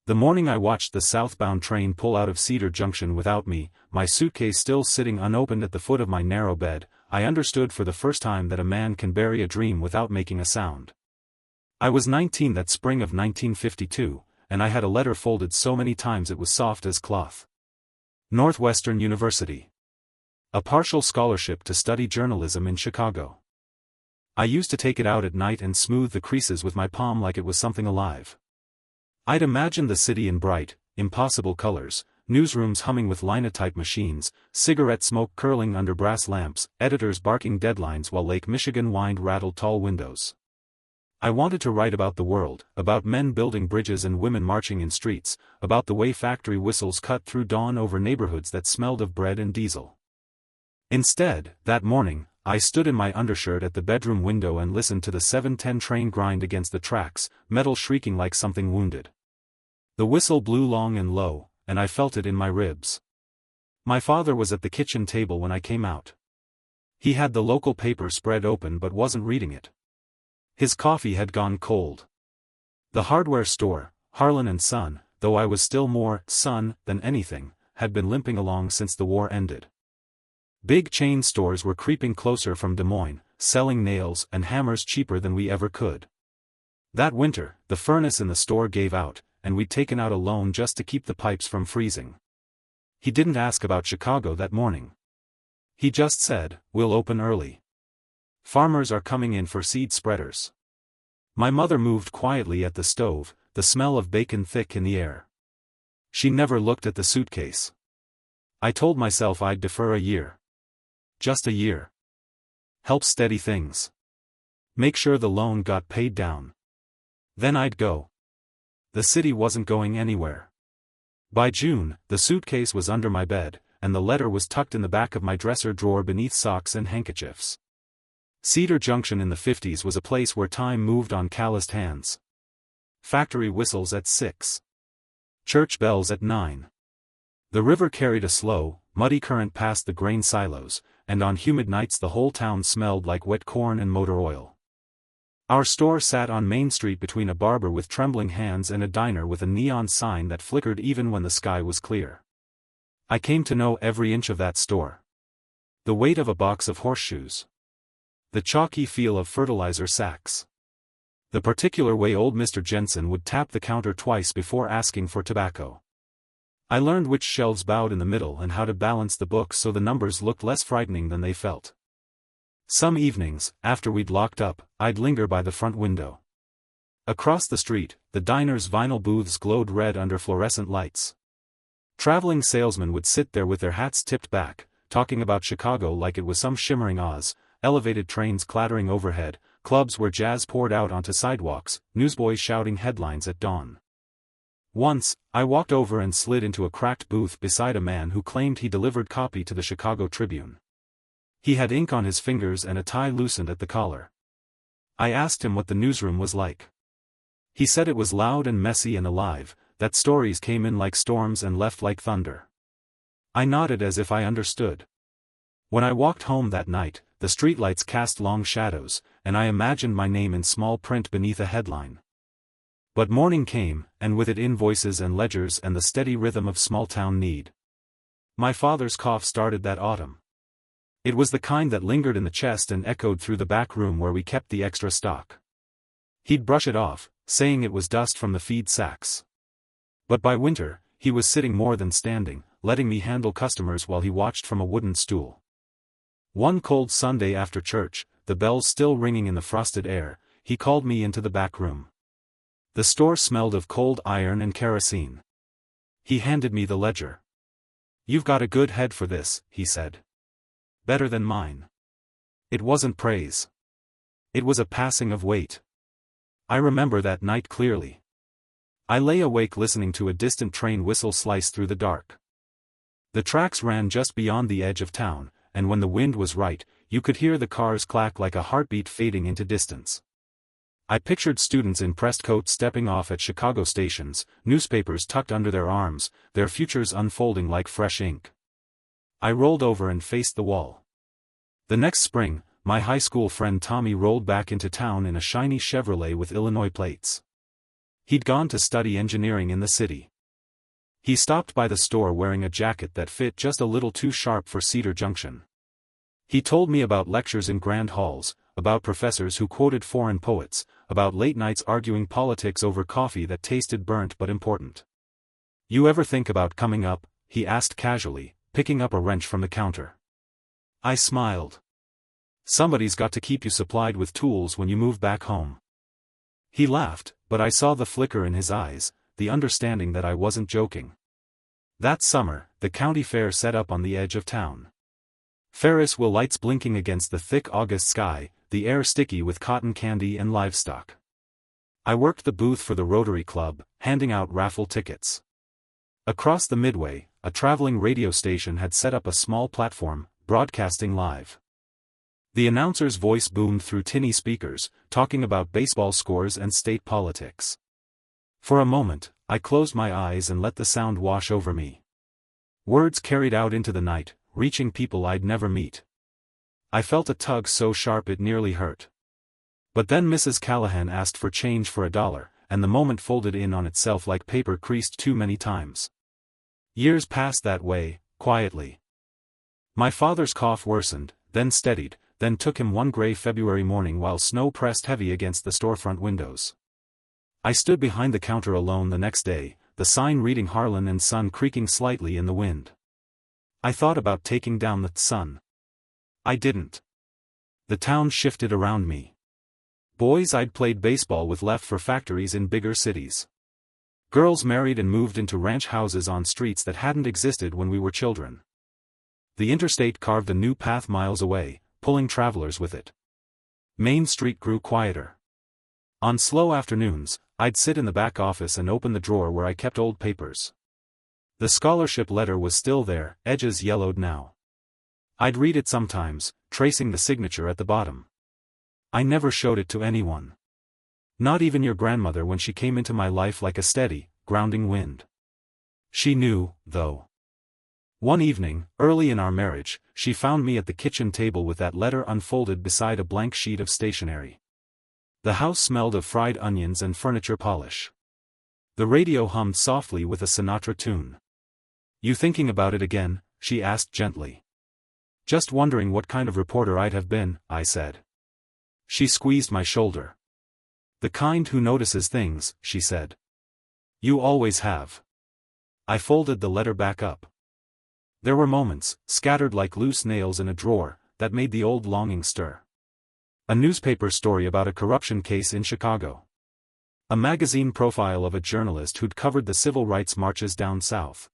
The morning I watched the southbound train pull out of Cedar Junction without me, my suitcase still sitting unopened at the foot of my narrow bed, I understood for the first time that a man can bury a dream without making a sound. I was 19 that spring of 1952, and I had a letter folded so many times it was soft as cloth. Northwestern University. A partial scholarship to study journalism in Chicago. I used to take it out at night and smooth the creases with my palm like it was something alive. I'd imagine the city in bright, impossible colors, newsrooms humming with linotype machines, cigarette smoke curling under brass lamps, editors barking deadlines while Lake Michigan wind rattled tall windows. I wanted to write about the world, about men building bridges and women marching in streets, about the way factory whistles cut through dawn over neighborhoods that smelled of bread and diesel. Instead, that morning, I stood in my undershirt at the bedroom window and listened to the 7:10 train grind against the tracks, metal shrieking like something wounded. The whistle blew long and low, and I felt it in my ribs. My father was at the kitchen table when I came out. He had the local paper spread open but wasn't reading it. His coffee had gone cold. The hardware store, Harlan & Son, though I was still more son than anything, had been limping along since the war ended. Big chain stores were creeping closer from Des Moines, selling nails and hammers cheaper than we ever could. That winter, the furnace in the store gave out, and we'd taken out a loan just to keep the pipes from freezing. He didn't ask about Chicago that morning. He just said, "We'll open early. Farmers are coming in for seed spreaders." My mother moved quietly at the stove, the smell of bacon thick in the air. She never looked at the suitcase. I told myself I'd defer a year. Just a year. Help steady things. Make sure the loan got paid down. Then I'd go. The city wasn't going anywhere. By June, the suitcase was under my bed, and the letter was tucked in the back of my dresser drawer beneath socks and handkerchiefs. Cedar Junction in the 50s was a place where time moved on calloused hands. Factory whistles at 6. Church bells at 9. The river carried a slow, muddy current past the grain silos, and on humid nights the whole town smelled like wet corn and motor oil. Our store sat on Main Street between a barber with trembling hands and a diner with a neon sign that flickered even when the sky was clear. I came to know every inch of that store. The weight of a box of horseshoes. The chalky feel of fertilizer sacks. The particular way old Mr. Jensen would tap the counter twice before asking for tobacco. I learned which shelves bowed in the middle and how to balance the books so the numbers looked less frightening than they felt. Some evenings, after we'd locked up, I'd linger by the front window. Across the street, the diner's vinyl booths glowed red under fluorescent lights. Traveling salesmen would sit there with their hats tipped back, talking about Chicago like it was some shimmering Oz, elevated trains clattering overhead, clubs where jazz poured out onto sidewalks, newsboys shouting headlines at dawn. Once, I walked over and slid into a cracked booth beside a man who claimed he delivered copy to the Chicago Tribune. He had ink on his fingers and a tie loosened at the collar. I asked him what the newsroom was like. He said it was loud and messy and alive, that stories came in like storms and left like thunder. I nodded as if I understood. When I walked home that night, the streetlights cast long shadows, and I imagined my name in small print beneath a headline. But morning came, and with it invoices and ledgers and the steady rhythm of small-town need. My father's cough started that autumn. It was the kind that lingered in the chest and echoed through the back room where we kept the extra stock. He'd brush it off, saying it was dust from the feed sacks. But by winter, he was sitting more than standing, letting me handle customers while he watched from a wooden stool. One cold Sunday after church, the bells still ringing in the frosted air, he called me into the back room. The store smelled of cold iron and kerosene. He handed me the ledger. "You've got a good head for this," he said. "Better than mine." It wasn't praise. It was a passing of weight. I remember that night clearly. I lay awake listening to a distant train whistle slice through the dark. The tracks ran just beyond the edge of town, and when the wind was right, you could hear the cars clack like a heartbeat fading into distance. I pictured students in pressed coats stepping off at Chicago stations, newspapers tucked under their arms, their futures unfolding like fresh ink. I rolled over and faced the wall. The next spring, my high school friend Tommy rolled back into town in a shiny Chevrolet with Illinois plates. He'd gone to study engineering in the city. He stopped by the store wearing a jacket that fit just a little too sharp for Cedar Junction. He told me about lectures in grand halls, about professors who quoted foreign poets, about late nights arguing politics over coffee that tasted burnt but important. "You ever think about coming up?" he asked casually, picking up a wrench from the counter. I smiled. "Somebody's got to keep you supplied with tools when you move back home." He laughed, but I saw the flicker in his eyes, the understanding that I wasn't joking. That summer, the county fair set up on the edge of town. Ferris wheel lights blinking against the thick August sky, the air sticky with cotton candy and livestock. I worked the booth for the Rotary Club, handing out raffle tickets. Across the Midway, a traveling radio station had set up a small platform, broadcasting live. The announcer's voice boomed through tinny speakers, talking about baseball scores and state politics. For a moment, I closed my eyes and let the sound wash over me. Words carried out into the night, reaching people I'd never meet. I felt a tug so sharp it nearly hurt. But then Mrs. Callahan asked for change for $1, and the moment folded in on itself like paper creased too many times. Years passed that way, quietly. My father's cough worsened, then steadied, then took him one gray February morning while snow pressed heavy against the storefront windows. I stood behind the counter alone the next day, the sign reading Harlan & Son creaking slightly in the wind. I thought about taking down the Sun. I didn't. The town shifted around me. Boys I'd played baseball with left for factories in bigger cities. Girls married and moved into ranch houses on streets that hadn't existed when we were children. The interstate carved a new path miles away, pulling travelers with it. Main Street grew quieter. On slow afternoons, I'd sit in the back office and open the drawer where I kept old papers. The scholarship letter was still there, edges yellowed now. I'd read it sometimes, tracing the signature at the bottom. I never showed it to anyone. Not even your grandmother when she came into my life like a steady, grounding wind. She knew, though. One evening, early in our marriage, she found me at the kitchen table with that letter unfolded beside a blank sheet of stationery. The house smelled of fried onions and furniture polish. The radio hummed softly with a Sinatra tune. "You thinking about it again?" she asked gently. "Just wondering what kind of reporter I'd have been," I said. She squeezed my shoulder. "The kind who notices things," she said. "You always have." I folded the letter back up. There were moments, scattered like loose nails in a drawer, that made the old longing stir. A newspaper story about a corruption case in Chicago. A magazine profile of a journalist who'd covered the civil rights marches down south.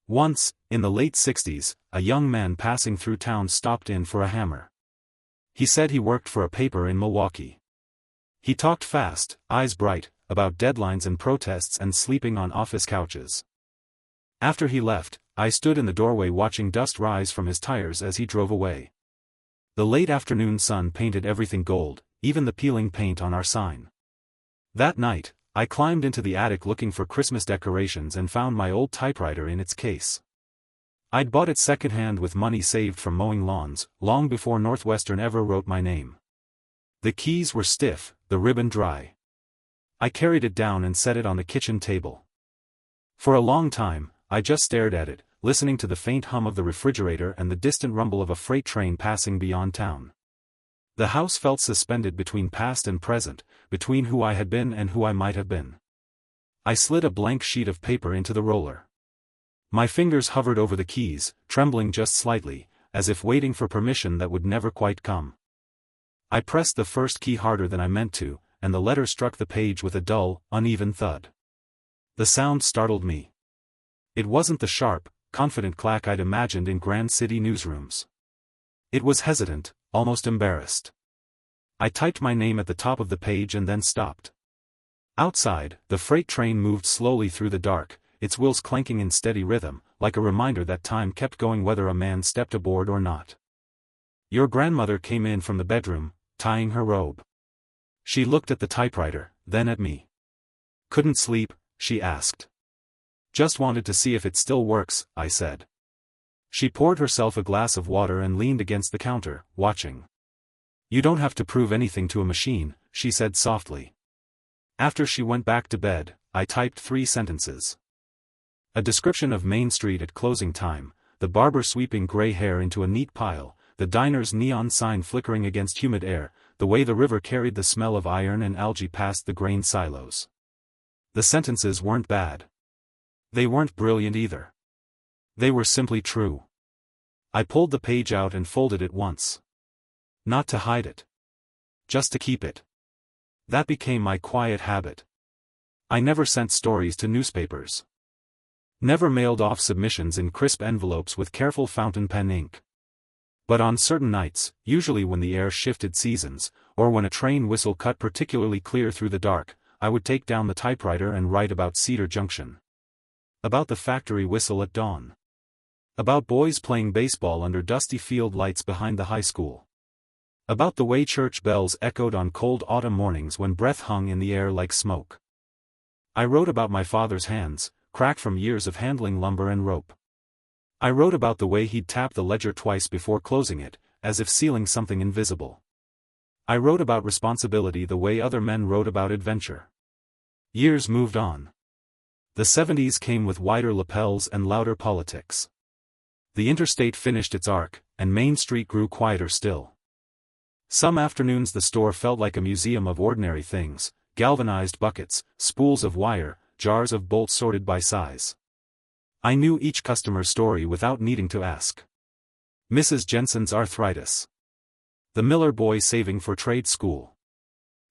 Once, in the late 60s, a young man passing through town stopped in for a hammer. He said he worked for a paper in Milwaukee. He talked fast, eyes bright, about deadlines and protests and sleeping on office couches. After he left, I stood in the doorway watching dust rise from his tires as he drove away. The late afternoon sun painted everything gold, even the peeling paint on our sign. That night, I climbed into the attic looking for Christmas decorations and found my old typewriter in its case. I'd bought it secondhand with money saved from mowing lawns, long before Northwestern ever wrote my name. The keys were stiff, the ribbon dry. I carried it down and set it on the kitchen table. For a long time, I just stared at it, listening to the faint hum of the refrigerator and the distant rumble of a freight train passing beyond town. The house felt suspended between past and present, between who I had been and who I might have been. I slid a blank sheet of paper into the roller. My fingers hovered over the keys, trembling just slightly, as if waiting for permission that would never quite come. I pressed the first key harder than I meant to, and the letter struck the page with a dull, uneven thud. The sound startled me. It wasn't the sharp, confident clack I'd imagined in grand city newsrooms. It was hesitant, almost embarrassed. I typed my name at the top of the page and then stopped. Outside, the freight train moved slowly through the dark, its wheels clanking in steady rhythm, like a reminder that time kept going whether a man stepped aboard or not. Your grandmother came in from the bedroom, tying her robe. She looked at the typewriter, then at me. "Couldn't sleep?" she asked. "Just wanted to see if it still works," I said. She poured herself a glass of water and leaned against the counter, watching. "You don't have to prove anything to a machine," she said softly. After she went back to bed, I typed 3 sentences. A description of Main Street at closing time, the barber sweeping gray hair into a neat pile, the diner's neon sign flickering against humid air, the way the river carried the smell of iron and algae past the grain silos. The sentences weren't bad. They weren't brilliant either. They were simply true. I pulled the page out and folded it once. Not to hide it. Just to keep it. That became my quiet habit. I never sent stories to newspapers. Never mailed off submissions in crisp envelopes with careful fountain pen ink. But on certain nights, usually when the air shifted seasons, or when a train whistle cut particularly clear through the dark, I would take down the typewriter and write about Cedar Junction. About the factory whistle at dawn. About boys playing baseball under dusty field lights behind the high school. About the way church bells echoed on cold autumn mornings when breath hung in the air like smoke. I wrote about my father's hands, cracked from years of handling lumber and rope. I wrote about the way he'd tap the ledger twice before closing it, as if sealing something invisible. I wrote about responsibility the way other men wrote about adventure. Years moved on. The 70s came with wider lapels and louder politics. The interstate finished its arc, and Main Street grew quieter still. Some afternoons the store felt like a museum of ordinary things, galvanized buckets, spools of wire, jars of bolts sorted by size. I knew each customer's story without needing to ask. Mrs. Jensen's arthritis. The Miller boy saving for trade school.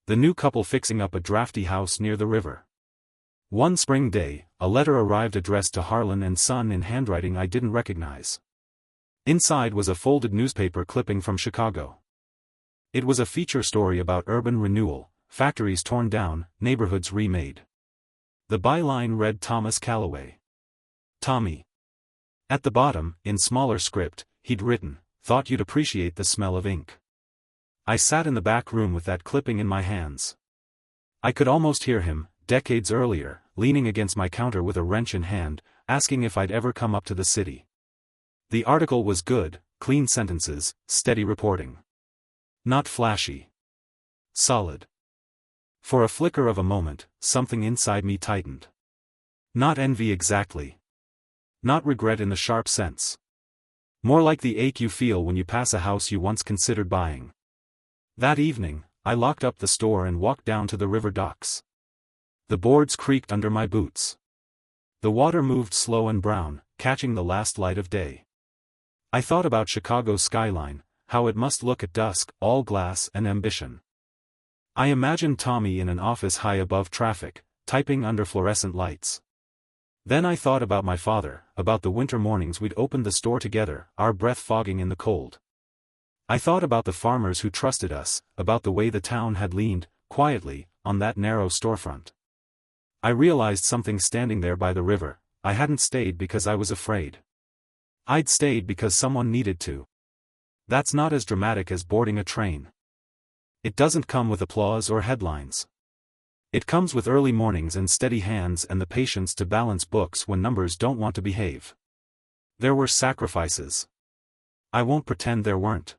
The new couple fixing up a drafty house near the river. One spring day, a letter arrived addressed to Harlan and Son in handwriting I didn't recognize. Inside was a folded newspaper clipping from Chicago. It was a feature story about urban renewal, factories torn down, neighborhoods remade. The byline read Thomas Calloway. Tommy. At the bottom, in smaller script, he'd written, "Thought you'd appreciate the smell of ink." I sat in the back room with that clipping in my hands. I could almost hear him, decades earlier, leaning against my counter with a wrench in hand, asking if I'd ever come up to the city. The article was good, clean sentences, steady reporting. Not flashy. Solid. For a flicker of a moment, something inside me tightened. Not envy exactly. Not regret in the sharp sense. More like the ache you feel when you pass a house you once considered buying. That evening, I locked up the store and walked down to the river docks. The boards creaked under my boots. The water moved slow and brown, catching the last light of day. I thought about Chicago's skyline, how it must look at dusk, all glass and ambition. I imagined Tommy in an office high above traffic, typing under fluorescent lights. Then I thought about my father, about the winter mornings we'd opened the store together, our breath fogging in the cold. I thought about the farmers who trusted us, about the way the town had leaned, quietly, on that narrow storefront. I realized something standing there by the river. I hadn't stayed because I was afraid. I'd stayed because someone needed to. That's not as dramatic as boarding a train. It doesn't come with applause or headlines. It comes with early mornings and steady hands and the patience to balance books when numbers don't want to behave. There were sacrifices. I won't pretend there weren't.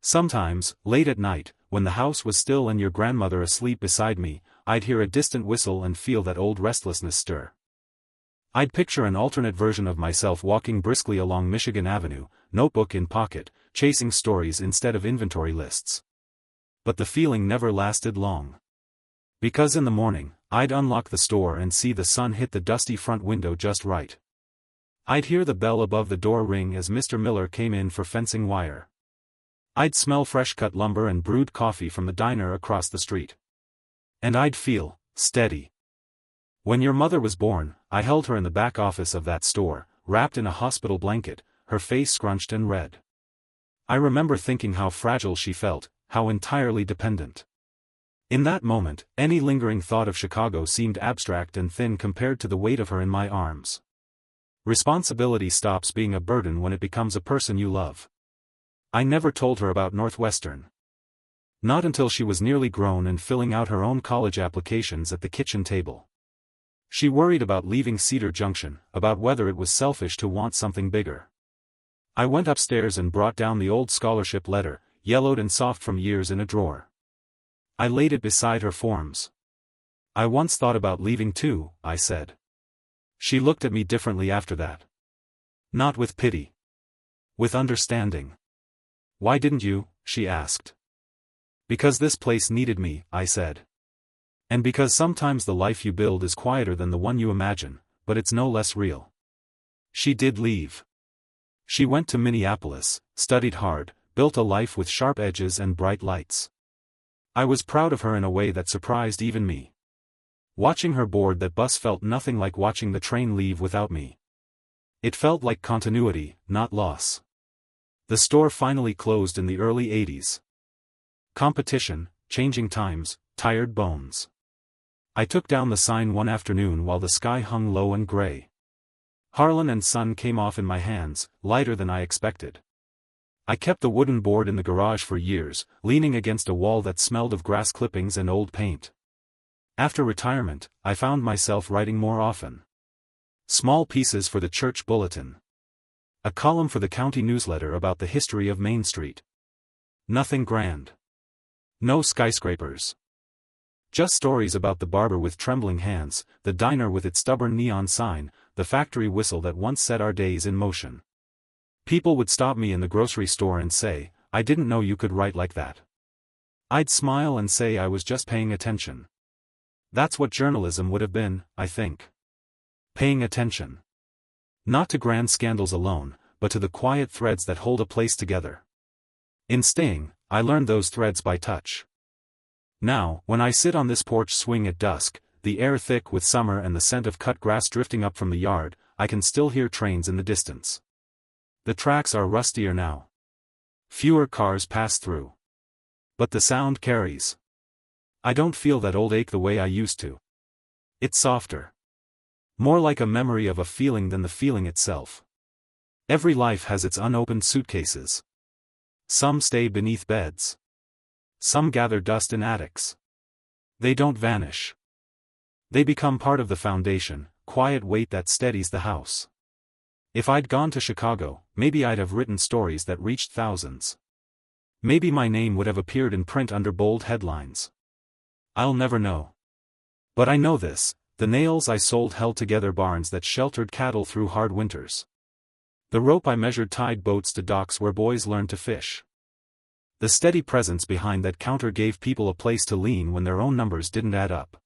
Sometimes, late at night, when the house was still and your grandmother asleep beside me, I'd hear a distant whistle and feel that old restlessness stir. I'd picture an alternate version of myself walking briskly along Michigan Avenue, notebook in pocket, chasing stories instead of inventory lists. But the feeling never lasted long. Because in the morning, I'd unlock the store and see the sun hit the dusty front window just right. I'd hear the bell above the door ring as Mr. Miller came in for fencing wire. I'd smell fresh-cut lumber and brewed coffee from the diner across the street. And I'd feel steady. When your mother was born, I held her in the back office of that store, wrapped in a hospital blanket, her face scrunched and red. I remember thinking how fragile she felt, how entirely dependent. In that moment, any lingering thought of Chicago seemed abstract and thin compared to the weight of her in my arms. Responsibility stops being a burden when it becomes a person you love. I never told her about Northwestern. Not until she was nearly grown and filling out her own college applications at the kitchen table. She worried about leaving Cedar Junction, about whether it was selfish to want something bigger. I went upstairs and brought down the old scholarship letter, yellowed and soft from years in a drawer. I laid it beside her forms. I once thought about leaving too, I said. She looked at me differently after that. Not with pity. With understanding. Why didn't you? She asked. Because this place needed me, I said. And because sometimes the life you build is quieter than the one you imagine, but it's no less real. She did leave. She went to Minneapolis, studied hard, built a life with sharp edges and bright lights. I was proud of her in a way that surprised even me. Watching her board that bus felt nothing like watching the train leave without me. It felt like continuity, not loss. The store finally closed in the early 80s. Competition, changing times, tired bones. I took down the sign one afternoon while the sky hung low and gray. Harlan and Son came off in my hands, lighter than I expected. I kept the wooden board in the garage for years, leaning against a wall that smelled of grass clippings and old paint. After retirement, I found myself writing more often. Small pieces for the church bulletin. A column for the county newsletter about the history of Main Street. Nothing grand. No skyscrapers. Just stories about the barber with trembling hands, the diner with its stubborn neon sign, the factory whistle that once set our days in motion. People would stop me in the grocery store and say, "I didn't know you could write like that." I'd smile and say I was just paying attention. That's what journalism would have been, I think. Paying attention. Not to grand scandals alone, but to the quiet threads that hold a place together. In staying, I learned those threads by touch. Now, when I sit on this porch swing at dusk, the air thick with summer and the scent of cut grass drifting up from the yard, I can still hear trains in the distance. The tracks are rustier now. Fewer cars pass through. But the sound carries. I don't feel that old ache the way I used to. It's softer. More like a memory of a feeling than the feeling itself. Every life has its unopened suitcases. Some stay beneath beds. Some gather dust in attics. They don't vanish. They become part of the foundation, quiet weight that steadies the house. If I'd gone to Chicago, maybe I'd have written stories that reached thousands. Maybe my name would have appeared in print under bold headlines. I'll never know. But I know this, the nails I sold held together barns that sheltered cattle through hard winters. The rope I measured tied boats to docks where boys learned to fish. The steady presence behind that counter gave people a place to lean when their own numbers didn't add up.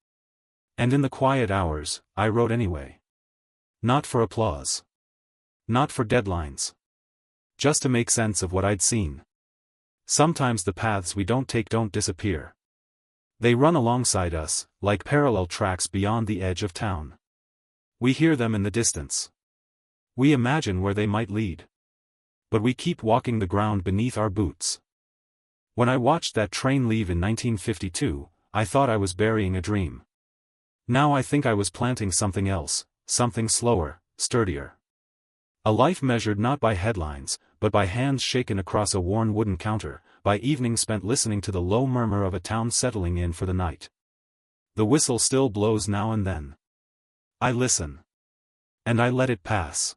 And in the quiet hours, I wrote anyway. Not for applause. Not for deadlines. Just to make sense of what I'd seen. Sometimes the paths we don't take don't disappear. They run alongside us, like parallel tracks beyond the edge of town. We hear them in the distance. We imagine where they might lead. But we keep walking the ground beneath our boots. When I watched that train leave in 1952, I thought I was burying a dream. Now I think I was planting something else, something slower, sturdier. A life measured not by headlines, but by hands shaken across a worn wooden counter, by evenings spent listening to the low murmur of a town settling in for the night. The whistle still blows now and then. I listen. And I let it pass.